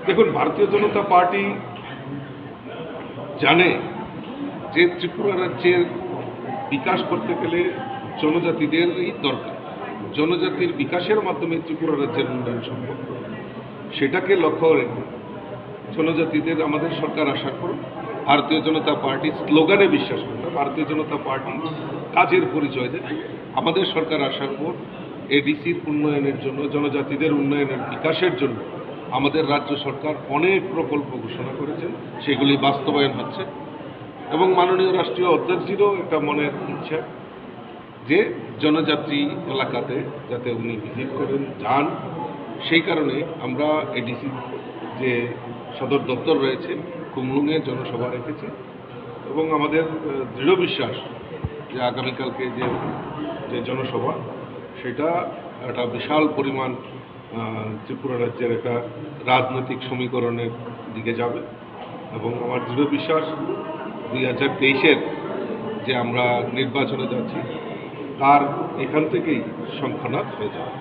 দেখুন, ভারতীয় জনতা পার্টি জানে যে ত্রিপুরা রাজ্যের বিকাশ করতে গেলে জনজাতিদেরই দরকার। জনজাতির বিকাশের মাধ্যমে ত্রিপুরা রাজ্যের উন্নয়ন সম্ভব। সেটাকে লক্ষ্য রেখে জনজাতিদের আমাদের সরকার আসার পর ভারতীয় জনতা পার্টি স্লোগানে বিশ্বাস করে না, ভারতীয় জনতা পার্টি কাজের পরিচয় দেয়। আমাদের সরকার আসার পর এডিসির উন্নয়নের জন্য, জনজাতিদের উন্নয়নের বিকাশের জন্য আমাদের রাজ্য সরকার অনেক প্রকল্প ঘোষণা করেছেন, সেগুলি বাস্তবায়ন হচ্ছে। এবং মাননীয় রাষ্ট্রীয় অধ্যক্ষজিরও একটা মনের ইচ্ছা যে জনজাতি এলাকাতে যাতে উনি ভিজিট করেন, যান। সেই কারণে আমরা এডিসি যে সদর দপ্তর রয়েছে কুমলুঙে জনসভা রেখেছি এবং আমাদের দৃঢ় বিশ্বাস যে আগামীকালকে যে জনসভা সেটা একটা বিশাল পরিমাণ ত্রিপুরা রাজ্যের একটা রাজনৈতিক সমীকরণের দিকে যাবে এবং আমার দৃঢ় বিশ্বাস 2023-এর যে আমরা নির্বাচনে যাচ্ছি তার এখান থেকেই শঙ্খনাদ হয়ে যাবে।